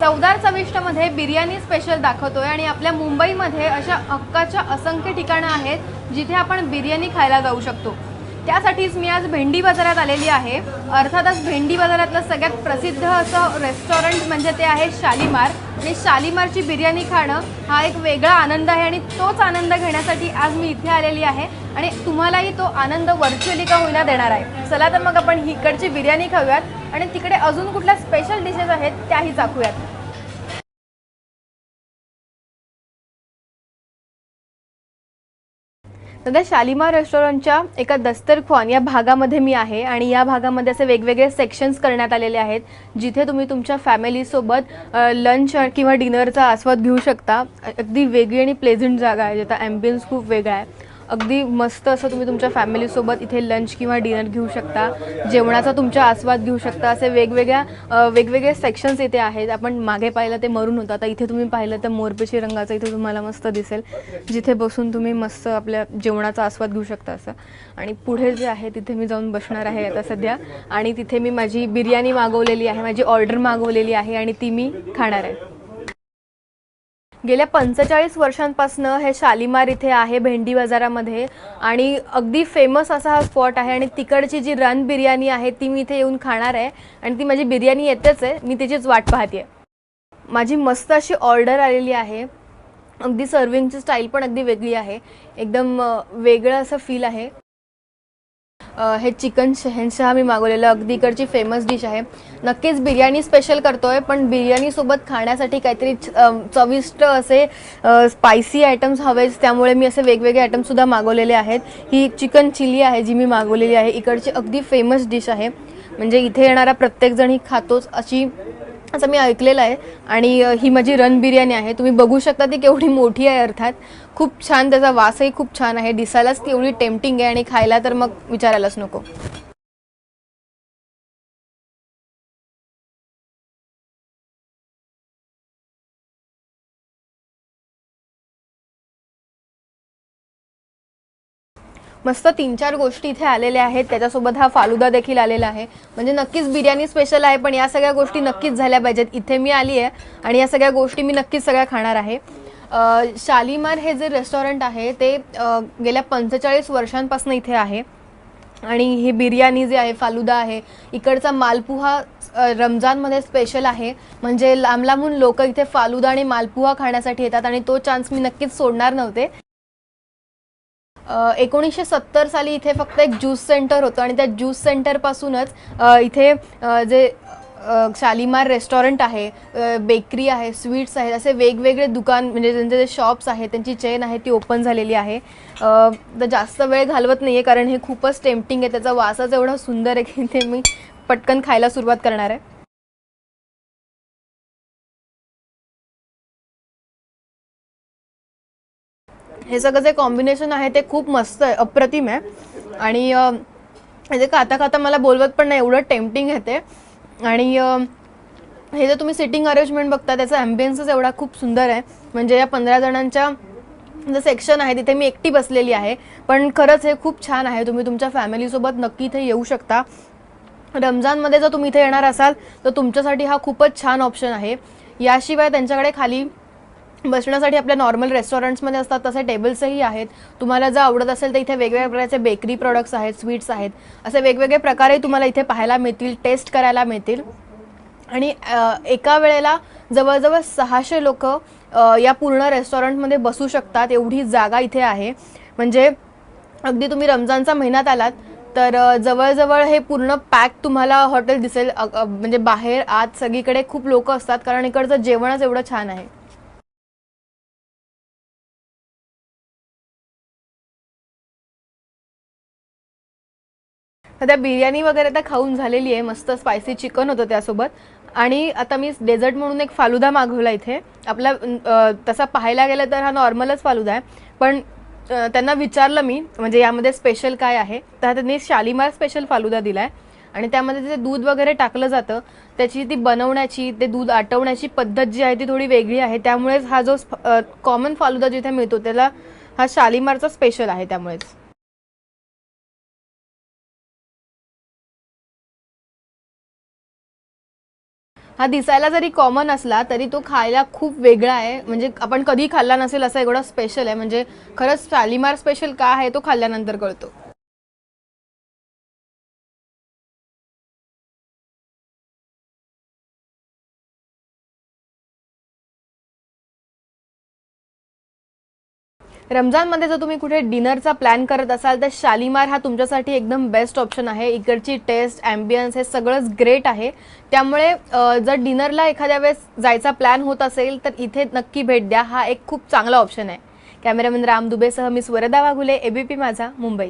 चवदार चविष्टमध्ये बिर्याणी स्पेशल दाखवतोय आणि आपल्या मुंबईमध्ये अशा हक्काच्या असंख्य ठिकाणं आहेत जिथे आपण बिर्याणी खायला जाऊ शकतो। त्यासाठीच मी आज भेंडी बाजारात आलेली आहे। अर्थातच भेंडी बाजारातलं सगळ्यात प्रसिद्ध असं रेस्टॉरंट म्हणजे ते आहे शालीमार आणि शालीमारची बिर्याणी खाणं हा एक वेगळा आनंद आहे आणि तोच आनंद घेण्यासाठी आज मी इथे आलेली आहे आणि तुम्हालाही तो आनंद व्हर्च्युअली का होईना देणार आहे। चला तर मग आपण इकडची बिर्याणी खाऊयात आणि तिकडे अजून कुठल्या स्पेशल डिशेस आहेत त्याही चाखूयात। सध्या शालीमार रेस्टॉरंटच्या एका दस्तरख्वान या भागामध्ये मी आहे आणि या भागामध्ये असे वेगवेगळे सेक्शन्स करण्यात आलेले आहेत जिथे तुम्ही तुमच्या फॅमिलीसोबत लंच किंवा डिनरचा आस्वाद घेऊ शकता। अगदी वेगळी आणि प्लेझंट जागा आहे, जिथे ॲम्बियन्स खूप वेगळा आहे। अगदी मस्त असं तुम्ही तुमच्या फॅमिलीसोबत इथे लंच किंवा डिनर घेऊ शकता, जेवणाचा तुमचा आस्वाद घेऊ शकता। असे वेगवेगळे सेक्शन्स इथे आहेत। आपण मागे पाहिलं ते मरून होतं, आता इथे तुम्ही पाहिलं तर मोरपिशी रंगाचं इथे तुम्हाला मस्त दिसेल, जिथे बसून तुम्ही मस्त आपल्या जेवणाचा आस्वाद घेऊ शकता असं। आणि पुढे जे आहे तिथे मी जाऊन बसणार आहे आता सध्या आणि तिथे मी माझी बिर्याणी मागवलेली आहे, माझी ऑर्डर मागवलेली आहे आणि ती मी खाणार आहे। गेल्या 45 वर्षांपासून हे शालीमार इथे आहे भेंडी बाजारामध्ये आणि अगदी फेमस असा हा स्पॉट आहे आणि तिकडची जी रन बिर्याणी आहे ती मी इथे येऊन खाणार आहे आणि ती माझी बिर्याणी येतेच आहे, मी तिचीच वाट पाहते। माझी मस्त अशी ऑर्डर आलेली आहे। अगदी सर्विंगची स्टाईल पण अगदी वेगळी आहे, एकदम वेगळं असं फील आहे। हे चिकन शहनशाह मी मागवलेलं, अगदी इकडची फेमस डिश आहे। नक्कीच बिर्याणी स्पेशल करतोय, पण बिर्याणीसोबत खाण्यासाठी काहीतरी चविष्ट असे स्पायसी आयटम्स हवेच, त्यामुळे मी असे वेगवेगळे आयटम्ससुद्धा मागवलेले आहेत। ही चिकन चिली आहे जी मी मागवलेली आहे, इकडची अगदी फेमस डिश आहे, म्हणजे इथे येणारा प्रत्येकजण ही खातोच असं मी ऐकलेलं आहे। आणि ही माझी रन बिर्याणी आहे, तुम्ही बघू शकता ती केवढी मोठी आहे। अर्थात खूप छान, त्याचा वासही खूप छान आहे, दिसायलाच केवढी टेम्पटिंग आहे आणि खायला तर मग विचारायलाच नको। मस्त 3-4 गोष्टी इथे आलेल्या आहेत, त्याच्यासोबत हा फालुदा देखील आलेला आहे, म्हणजे नक्कीच बिर्याणी स्पेशल आहे। पण या सगळ्या गोष्टी नक्कीच झाल्या पाहिजेत। इथे मी आली आहे आणि या सगळ्या गोष्टी मी नक्कीच सगळ्या खाणार आहे। शालीमार हे जे रेस्टॉरंट आहे ते गेल्या 45 वर्षांपासून इथे आहे आणि ही बिर्याणी जी आहे, फालुदा आहे, इकडचा मालपुहा रमजानमध्ये स्पेशल आहे, म्हणजे लांब लांबून लोक इथे फालुदा आणि मालपुहा खाण्यासाठी येतात आणि तो चान्स मी नक्कीच सोडणार नव्हते। 1970 साली इथे फक्त एक ज्यूस सेंटर होतं आणि त्या ज्यूस सेंटरपासूनच इथे जे शालीमार रेस्टॉरंट आहे, बेकरी आहे, स्वीट्स आहेत, असे वेगवेगळे दुकान म्हणजे त्यांचे जे शॉप्स आहेत त्यांची चेन आहे ती ओपन झालेली आहे। तर जास्त वेळ घालवत नाही आहे कारण हे खूपच टेम्पटिंग आहे, त्याचा वासच एवढा सुंदर आहे की ते मी पटकन खायला सुरुवात करणार आहे। हे सगळं जे कॉम्बिनेशन आहे ते खूप मस्त आहे, अप्रतिम आहे आणि म्हणजे खाता खाता मला बोलवत पण नाही, एवढं टेम्पटिंग आहे ते। आणि हे जे तुम्ही सिटिंग अरेंजमेंट बघता त्याचा ॲम्बियन्सच एवढा खूप सुंदर आहे, म्हणजे या 15 जणांच्या जे सेक्शन आहे तिथे मी एकटी बसलेली आहे, पण खरंच हे खूप छान आहे। तुम्ही तुमच्या फॅमिलीसोबत नक्की इथे येऊ शकता। रमजानमध्ये जर तुम्ही इथे येणार असाल तर तुमच्यासाठी हा खूपच छान ऑप्शन आहे। याशिवाय त्यांच्याकडे खाली बसण्यासाठी आपल्या नॉर्मल रेस्टॉरंट्समध्ये असतात तसे टेबल्सही आहेत। तुम्हाला जर आवडत असेल तर इथे वेगवेगळ्या प्रकारचे बेकरी प्रोडक्ट्स आहेत, स्वीट्स आहेत, असे वेगवेगळे प्रकारही तुम्हाला इथे पाहायला मिळतील, टेस्ट करायला मिळतील। आणि एका वेळेला जवळजवळ 600 लोक या पूर्ण रेस्टॉरंटमध्ये बसू शकतात, एवढी जागा इथे आहे। म्हणजे अगदी तुम्ही रमजानचा महिन्यात आलात तर जवळजवळ हे पूर्ण पॅक तुम्हाला हॉटेल दिसेल, म्हणजे बाहेर आत सगळीकडे खूप लोक असतात कारण इकडचं जेवणच एवढं छान आहे। सध्या बिर्याणी वगैरे तर खाऊन झालेली आहे, मस्त स्पायसी चिकन होतं त्यासोबत आणि आता मी डेझर्ट म्हणून एक फालुदा मागवला इथे। आपला तसा पाहायला गेलं तर हा नॉर्मलच फालुदा आहे, पण त्यांना विचारलं मी म्हणजे यामध्ये स्पेशल काय आहे, तर त्यांनी शालीमार स्पेशल फालुदा दिलाय आणि त्यामध्ये जे दूध वगैरे टाकलं जातं त्याची ती बनवण्याची, ते दूध आटवण्याची पद्धत जी आहे ती थोडी वेगळी आहे, त्यामुळेच हा जो कॉमन फालुदा जिथे मिळतो त्याला हा शालीमारचा स्पेशल आहे त्यामुळेच। हा दिसायला जरी कॉमन असला तरी तो खायला खूप वेगळा आहे, म्हणजे आपण कधी खाल्ला नसेल असा एवढा स्पेशल आहे. म्हणजे खरंच शालीमार स्पेशल का आहे तो खाल्ल्यानंतर कळतो. रमजानमध्ये जर तुम्ही कुठे डिनरचा प्लॅन करत असाल तर शालीमार हा तुमच्यासाठी एकदम बेस्ट ऑप्शन आहे. इकडची टेस्ट, ॲम्बियन्स हे सगळंच ग्रेट आहे. त्यामुळे जर डिनरला एखाद्या वेळेस जायचा प्लॅन होत असेल तर इथे नक्की भेट द्या. हा एक खूप चांगला ऑप्शन आहे. कॅमेरामॅन राम दुबेसह मी स्वरदा वाघुले, एबीपी माझा, मुंबई.